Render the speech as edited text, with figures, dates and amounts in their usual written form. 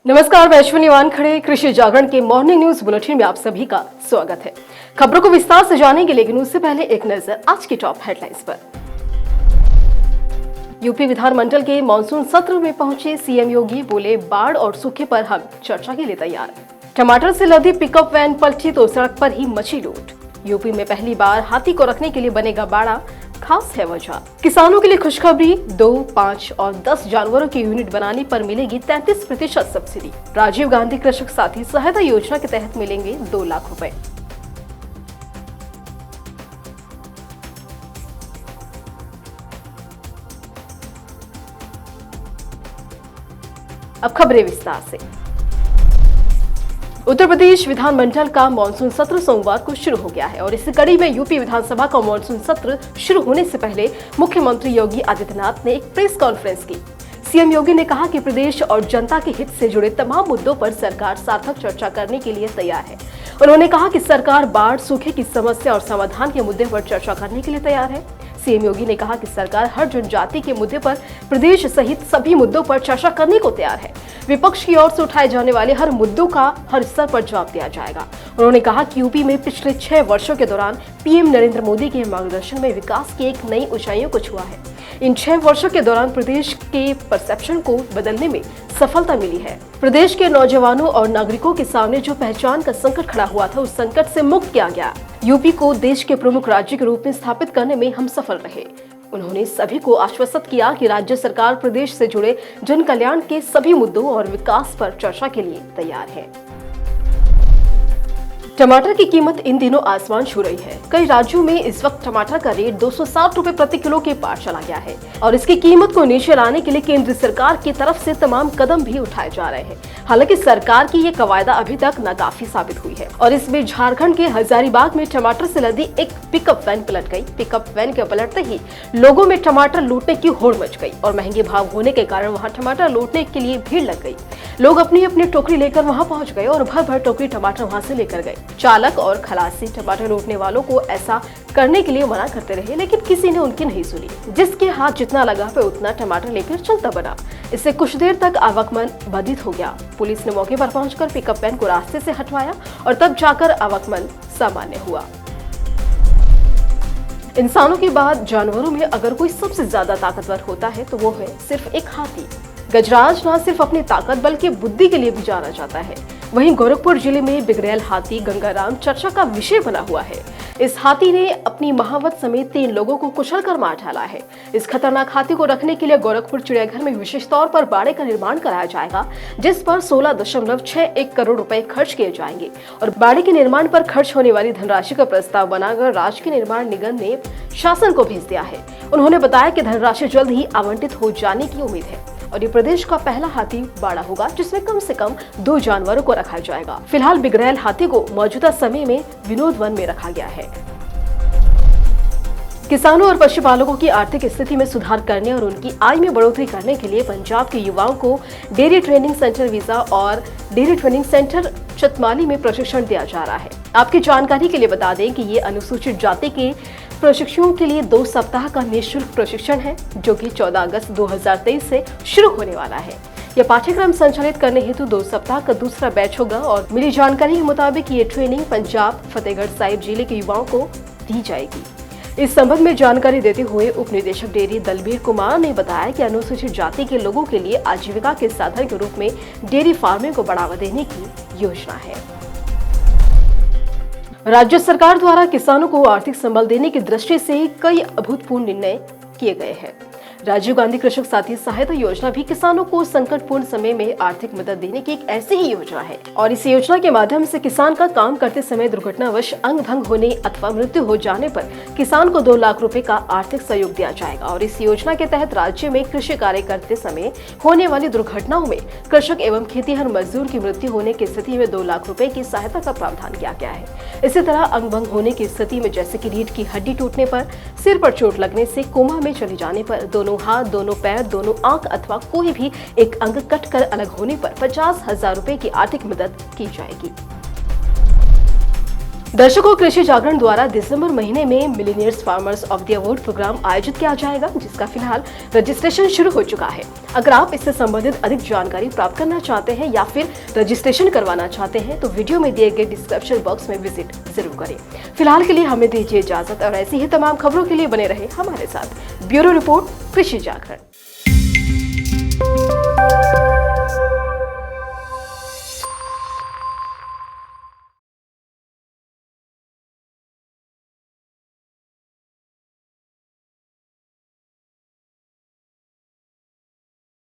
नमस्कार, वैश्विनी वानखड़े कृषि जागरण के मॉर्निंग न्यूज बुलेटिन में आप सभी का स्वागत है। खबरों को विस्तार से जानेंगे, लेकिन उससे पहले एक नजर आज की टॉप हेडलाइंस पर। यूपी विधानमंडल के मानसून सत्र में पहुंचे सीएम योगी, बोले बाढ़ और सूखे पर हम चर्चा के लिए तैयार। टमाटर से लदी पिकअप वैन पलटी तो सड़क पर ही मची लूट। यूपी में पहली बार हाथी को रखने के लिए बनेगा बाड़ा, खास है वजह। किसानों के लिए खुशखबरी, 2, 5 और 10 जानवरों की यूनिट बनाने पर मिलेगी 33% सब्सिडी। राजीव गांधी कृषक साथी सहायता योजना के तहत मिलेंगे 2 लाख रुपए। अब खबरें विस्तार से। उत्तर प्रदेश विधानमंडल का मानसून सत्र सोमवार को शुरू हो गया है और इसी कड़ी में यूपी विधानसभा का मानसून सत्र शुरू होने से पहले मुख्यमंत्री योगी आदित्यनाथ ने एक प्रेस कॉन्फ्रेंस की। सीएम योगी ने कहा कि प्रदेश और जनता के हित से जुड़े तमाम मुद्दों पर सरकार सार्थक चर्चा करने के लिए तैयार है। उन्होंने कहा कि सरकार बाढ़, सूखे की समस्या और समाधान के मुद्दे पर चर्चा करने के लिए तैयार है। सीएम योगी ने कहा कि सरकार हर जनजाति के मुद्दे पर प्रदेश सहित सभी मुद्दों पर चर्चा करने को तैयार है। विपक्ष की ओर से उठाए जाने वाले हर मुद्दों का हर स्तर पर जवाब दिया जाएगा। उन्होंने कहा कि यूपी में पिछले 6 वर्षों के दौरान पीएम नरेंद्र मोदी के मार्गदर्शन में विकास की एक नई ऊंचाइयों को छुआ है। इन 6 वर्षों के दौरान प्रदेश के परसेप्शन को बदलने में सफलता मिली है। प्रदेश के नौजवानों और नागरिकों के सामने जो पहचान का संकट खड़ा हुआ था, उस संकट से मुक्त किया गया। यूपी को देश के प्रमुख राज्य के रूप में स्थापित करने में हम सफल रहे। उन्होंने सभी को आश्वस्त किया कि राज्य सरकार प्रदेश से जुड़े जन कल्याण के सभी मुद्दों और विकास पर चर्चा के लिए तैयार है। टमाटर की कीमत इन दिनों आसमान छू रही है। कई राज्यों में इस वक्त टमाटर का रेट 260 रुपए प्रति किलो के पार चला गया है और इसकी कीमत को नीचे लाने के लिए केंद्र सरकार की तरफ से तमाम कदम भी उठाए जा रहे हैं। हालांकि सरकार की ये कवायदा अभी तक नाकाफी साबित हुई है और इसमें झारखंड के हजारीबाग में टमाटर से लदी एक पिकअप वैन पलट गई। पिकअप वैन के पलटते ही लोगों में टमाटर लूटने की होड़ मच गई और महंगे भाव होने के कारण वहाँ टमाटर लूटने के लिए भीड़ लग गई। लोग अपनी अपनी टोकरी लेकर वहाँ पहुँच गए और भर भर टोकरी टमाटर वहाँ से लेकर गए। चालक और खलासी टमाटर लूटने वालों को ऐसा करने के लिए मना करते रहे, लेकिन किसी ने उनकी नहीं सुनी। जिसके हाथ जितना लगा पे उतना टमाटर लेकर चलता बना। इससे कुछ देर तक आवागमन बाधित हो गया। पुलिस ने मौके पर पहुंचकर पिकअप वैन को रास्ते से हटवाया और तब जाकर आवागमन सामान्य हुआ। इंसानों के बाद जानवरों में अगर कोई सबसे ज्यादा ताकतवर होता है तो वो है सिर्फ एक हाथी। गजराज न सिर्फ अपनी ताकत बल्कि बुद्धि के लिए भी जाना जाता है। वहीं गोरखपुर जिले में बिगड़ैल हाथी गंगाराम चर्चा का विषय बना हुआ है। इस हाथी ने अपनी महावत समेत 3 लोगों को कुचलकर मार डाला है। इस खतरनाक हाथी को रखने के लिए गोरखपुर चिड़ियाघर में विशेष तौर पर बाड़े का निर्माण कराया जाएगा, जिस पर 16.61 करोड़ रुपए खर्च किए जाएंगे और बाड़े के निर्माण पर खर्च होने वाली धनराशि का प्रस्ताव बनाकर राज्य के निर्माण निगम ने शासन को भेज दिया है। उन्होंने बताया कि धनराशि जल्द ही आवंटित हो जाने की उम्मीद है और ये प्रदेश का पहला हाथी बाड़ा होगा जिसमें कम से कम 2 जानवरों को रखा जाएगा। फिलहाल बिगड़ैल हाथी को मौजूदा समय में विनोद वन में रखा गया है। किसानों और पशुपालकों की आर्थिक स्थिति में सुधार करने और उनकी आय में बढ़ोतरी करने के लिए पंजाब के युवाओं को डेयरी ट्रेनिंग सेंटर वीजा और डेयरी ट्रेनिंग सेंटर चतमाली में प्रशिक्षण दिया जा रहा है। आपकी जानकारी के लिए बता दें कि ये अनुसूचित जाति के प्रशिक्षुओं के लिए 2 सप्ताह का निःशुल्क प्रशिक्षण है, जो कि 14 अगस्त 2023 से शुरू होने वाला है। यह पाठ्यक्रम संचालित करने हेतु 2 सप्ताह का दूसरा बैच होगा और मिली जानकारी के मुताबिक ये ट्रेनिंग पंजाब फतेहगढ़ साहिब जिले के युवाओं को दी जाएगी। इस संबंध में जानकारी देते हुए उप निदेशक डेयरी दलबीर कुमार ने बताया कि अनुसूचित जाति के लोगों के लिए आजीविका के साधन के रूप में डेयरी फार्मिंग को बढ़ावा देने की योजना है। राज्य सरकार द्वारा किसानों को आर्थिक संबल देने की दृष्टि से कई अभूतपूर्व निर्णय किए गए हैं। राजीव गांधी कृषक साथी सहायता योजना भी किसानों को संकटपूर्ण समय में आर्थिक मदद देने की एक ऐसी ही योजना है और इस योजना के माध्यम से किसान का काम करते समय दुर्घटनावश अंग भंग होने अथवा मृत्यु हो जाने पर किसान को 2 लाख रुपए का आर्थिक सहयोग दिया जाएगा। और इस योजना के तहत राज्य में कृषि कार्य करते समय होने वाली दुर्घटनाओं में कृषक एवं खेतीहर मजदूर की मृत्यु होने की स्थिति में 2 लाख रुपए की सहायता का प्रावधान किया गया है। इसी तरह अंग भंग होने की स्थिति में जैसे कि रीढ़ की हड्डी टूटने पर, सिर पर चोट लगने से, कोमा में चले जाने पर, दोनों हाथ, दोनों पैर, दोनों आंख अथवा कोई भी एक अंग कट कर अलग होने पर 50,000 रुपए की आर्थिक मदद की जाएगी। दर्शकों, कृषि जागरण द्वारा दिसंबर महीने में millionaires farmers of the award programme आयोजित किया जाएगा, जिसका फिलहाल रजिस्ट्रेशन शुरू हो चुका है। अगर आप इससे संबंधित अधिक जानकारी प्राप्त करना चाहते हैं या फिर रजिस्ट्रेशन करवाना चाहते हैं तो वीडियो में दिए गए डिस्क्रिप्शन बॉक्स में विजिट जरूर करें। फिलहाल के लिए हमें दीजिए इजाजत और ऐसी ही तमाम खबरों के लिए बने रहे हमारे साथ। ब्यूरो रिपोर्ट, कृषि जागरण।